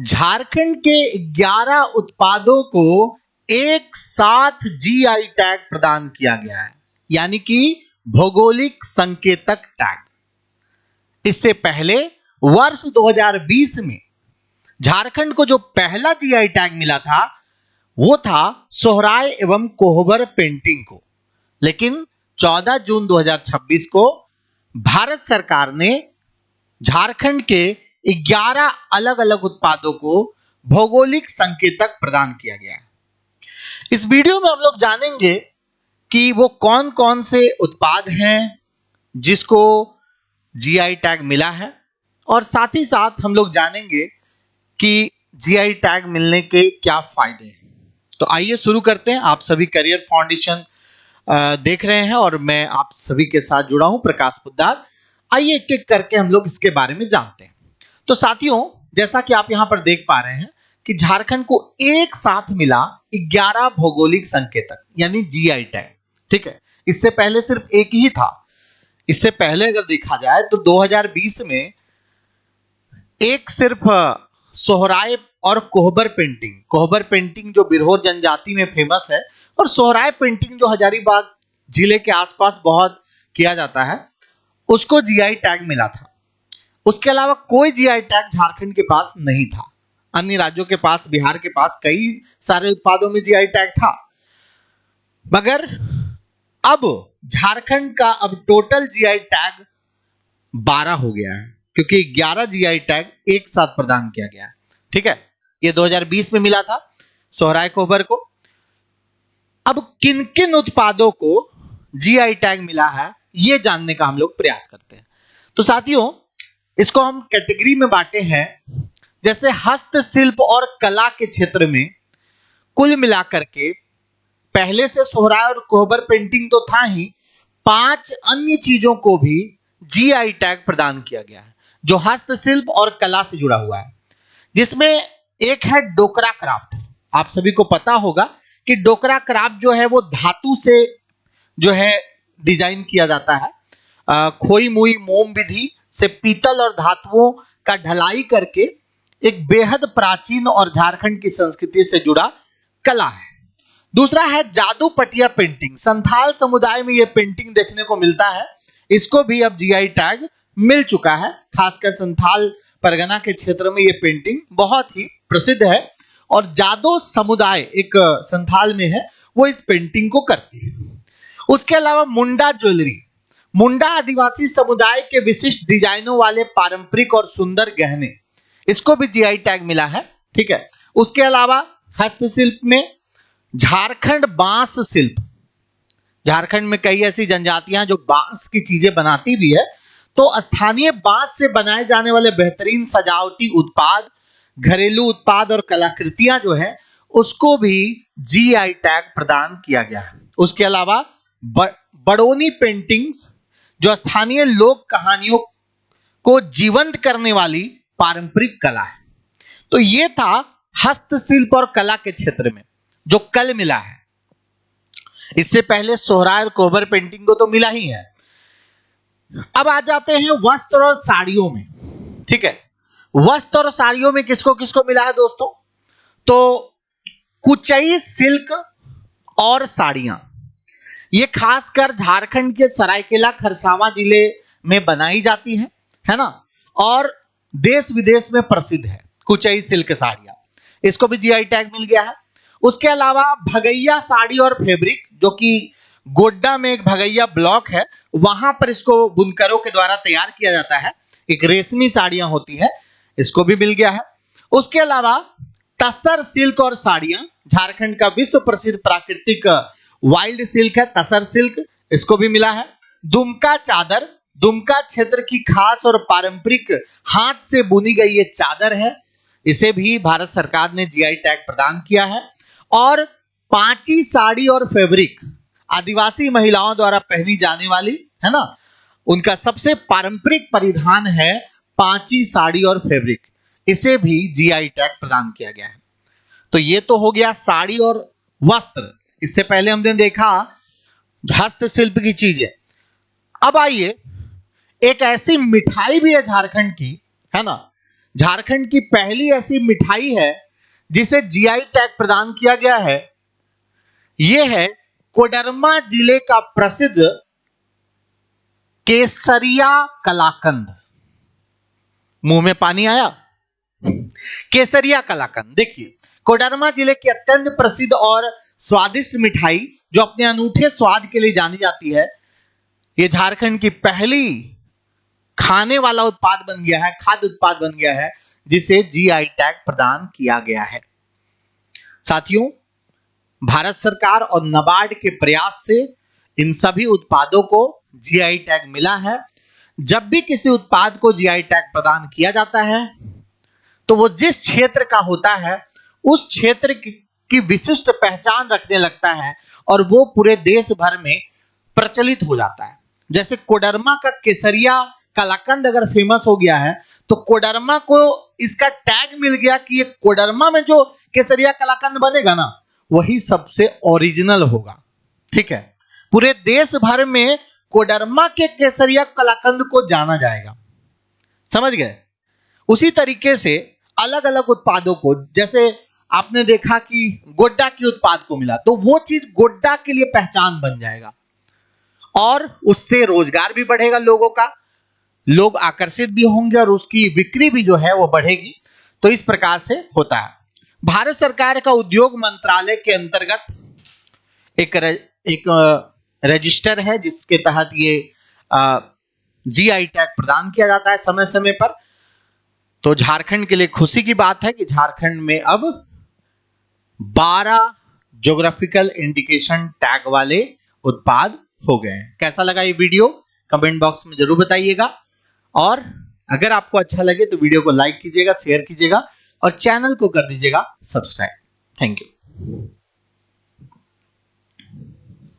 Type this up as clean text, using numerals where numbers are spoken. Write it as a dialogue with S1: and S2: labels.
S1: झारखंड के 11 उत्पादों को एक साथ जीआई टैग प्रदान किया गया है, यानी कि भौगोलिक संकेतक टैग। इससे पहले वर्ष 2020 में झारखंड को जो पहला जीआई टैग मिला था वो था सोहराय एवं कोहबर पेंटिंग को, लेकिन 14 जून 2026 को भारत सरकार ने झारखंड के 11 अलग अलग उत्पादों को भौगोलिक संकेतक प्रदान किया गया है। इस वीडियो में हम लोग जानेंगे कि वो कौन कौन से उत्पाद हैं जिसको जीआई टैग मिला है, और साथ ही साथ हम लोग जानेंगे कि जीआई टैग मिलने के क्या फायदे हैं। तो आइए शुरू करते हैं। आप सभी करियर फाउंडेशन देख रहे हैं और मैं आप सभी के साथ जुड़ा हूं, प्रकाश पोद्दार। आइए एक एक करके हम लोग इसके बारे में जानते हैं। तो साथियों, जैसा कि आप यहां पर देख पा रहे हैं कि झारखंड को एक साथ मिला 11 भौगोलिक संकेतक यानी जीआई टैग। ठीक है, इससे पहले सिर्फ एक ही था। इससे पहले अगर देखा जाए तो 2020 में एक सिर्फ सोहराय और कोहबर पेंटिंग जो बिरहोर जनजाति में फेमस है, और सोहराय पेंटिंग जो हजारीबाग जिले के आसपास बहुत किया जाता है, उसको जीआई टैग मिला था। उसके अलावा कोई जीआई टैग झारखंड के पास नहीं था। अन्य राज्यों के पास, बिहार के पास कई सारे उत्पादों में जीआई टैग था, मगर अब झारखंड का अब टोटल जीआई टैग 12 हो गया है, क्योंकि 11 जीआई टैग एक साथ प्रदान किया गया है। ठीक है, ये 2020 में मिला था सोहराय कोहबर को। अब किन किन उत्पादों को जीआई टैग मिला है ये जानने का हम लोग प्रयास करते हैं। तो साथियों, इसको हम कैटेगरी में बांटे हैं। जैसे हस्तशिल्प और कला के क्षेत्र में कुल मिलाकर के पहले से सोहराय और कोहबर पेंटिंग तो था ही, 5 अन्य चीजों को भी जीआई टैग प्रदान किया गया है जो हस्तशिल्प और कला से जुड़ा हुआ है, जिसमें एक है डोकरा क्राफ्ट। आप सभी को पता होगा कि डोकरा क्राफ्ट जो है वो धातु से जो है डिजाइन किया जाता है। खोई मुई मोम विधि से पीतल और धातुओं का ढलाई करके एक बेहद प्राचीन और झारखंड की संस्कृति से जुड़ा कला है। दूसरा है जादू पटिया पेंटिंग। संथाल समुदाय में यह पेंटिंग देखने को मिलता है, इसको भी अब जीआई टैग मिल चुका है। खासकर संथाल परगना के क्षेत्र में यह पेंटिंग बहुत ही प्रसिद्ध है, और जादो समुदाय एक संथाल में है, वो इस पेंटिंग को करती है। उसके अलावा मुंडा ज्वेलरी, मुंडा आदिवासी समुदाय के विशिष्ट डिजाइनों वाले पारंपरिक और सुंदर गहने, इसको भी जीआई टैग मिला है। ठीक है, उसके अलावा हस्तशिल्प में झारखंड बांस शिल्प। झारखंड में कई ऐसी जनजातियां जो बांस की चीजें बनाती भी है, तो स्थानीय बांस से बनाए जाने वाले बेहतरीन सजावटी उत्पाद, घरेलू उत्पाद और कलाकृतियां जो है उसको भी जीआई टैग प्रदान किया गया है। उसके अलावा बड़ोनी पेंटिंग्स जो स्थानीय लोक कहानियों को जीवंत करने वाली पारंपरिक कला है। तो ये था हस्तशिल्प और कला के क्षेत्र में जो कल मिला है। इससे पहले सोहराय और कोहबर पेंटिंग को तो मिला ही है। अब आ जाते हैं वस्त्र और साड़ियों में। ठीक है, वस्त्र और साड़ियों में किसको किसको मिला है दोस्तों? तो कुचई सिल्क और साड़ियां, ये खासकर झारखंड के सरायकेला खरसावां जिले में बनाई जाती हैं, है ना, और देश विदेश में प्रसिद्ध है कुचई सिल्क साड़ियां, इसको भी जीआई टैग मिल गया है। उसके अलावा भगैया साड़ी और फैब्रिक, जो कि गोड्डा में एक भगैया ब्लॉक है, वहां पर इसको बुनकरों के द्वारा तैयार किया जाता है, एक रेशमी साड़ियां होती है, इसको भी मिल गया है। उसके अलावा तसर सिल्क और साड़ियां, झारखंड का विश्व प्रसिद्ध प्राकृतिक वाइल्ड सिल्क है तसर सिल्क, इसको भी मिला है। दुमका चादर, दुमका क्षेत्र की खास और पारंपरिक हाथ से बुनी गई ये चादर है, इसे भी भारत सरकार ने जीआई टैग प्रदान किया है। और पांची साड़ी और फैब्रिक, आदिवासी महिलाओं द्वारा पहनी जाने वाली, है ना, उनका सबसे पारंपरिक परिधान है पांची साड़ी और फैब्रिक, इसे भी जीआई टैग प्रदान किया गया है। तो ये तो हो गया साड़ी और वस्त्र। इससे पहले हमने देखा हस्तशिल्प की चीजें। अब आइए, एक ऐसी मिठाई भी है झारखंड की, है ना, झारखंड की पहली ऐसी मिठाई है जिसे जीआई टैग प्रदान किया गया है। यह है कोडरमा जिले का प्रसिद्ध केसरिया कलाकंद। मुंह में पानी आया? केसरिया कलाकंद। देखिए, कोडरमा जिले की अत्यंत प्रसिद्ध और स्वादिष्ट मिठाई जो अपने अनूठे स्वाद के लिए जानी जाती है, यह झारखंड की पहली खाने वाला उत्पाद बन गया है, खाद्य उत्पाद बन गया है जिसे जीआई टैग प्रदान किया गया है। साथियों, भारत सरकार और नाबार्ड के प्रयास से इन सभी उत्पादों को जीआई टैग मिला है। जब भी किसी उत्पाद को जीआई टैग प्रदान किया जाता है तो वो जिस क्षेत्र का होता है उस क्षेत्र की विशिष्ट पहचान रखने लगता है और वो पूरे देश भर में प्रचलित हो जाता है। जैसे कोडरमा का केसरिया कलाकंद अगर फेमस हो गया है तो कोडरमा को इसका टैग मिल गया कि ये कोडरमा में जो केसरिया कलाकंद बनेगा ना, वही सबसे ओरिजिनल होगा। ठीक है, पूरे देश भर में कोडरमा के केसरिया कलाकंद को जाना जाएगा। समझ गए? उसी तरीके से अलग अलग उत्पादों को, जैसे आपने देखा कि गोड्डा के उत्पाद को मिला तो वो चीज गोड्डा के लिए पहचान बन जाएगा और उससे रोजगार भी बढ़ेगा लोगों का, लोग आकर्षित भी होंगे और उसकी बिक्री भी जो है वो बढ़ेगी। तो इस प्रकार से होता है। भारत सरकार का उद्योग मंत्रालय के अंतर्गत एक रजिस्टर है जिसके तहत ये जीआई टैग प्रदान किया जाता है समय समय पर। तो झारखंड के लिए खुशी की बात है कि झारखंड में अब 12 ज्योग्राफिकल इंडिकेशन टैग वाले उत्पाद हो गए हैं। कैसा लगा ये वीडियो? कमेंट बॉक्स में जरूर बताइएगा और अगर आपको अच्छा लगे तो वीडियो को लाइक कीजिएगा, शेयर कीजिएगा और चैनल को कर दीजिएगा सब्सक्राइब। Thank you.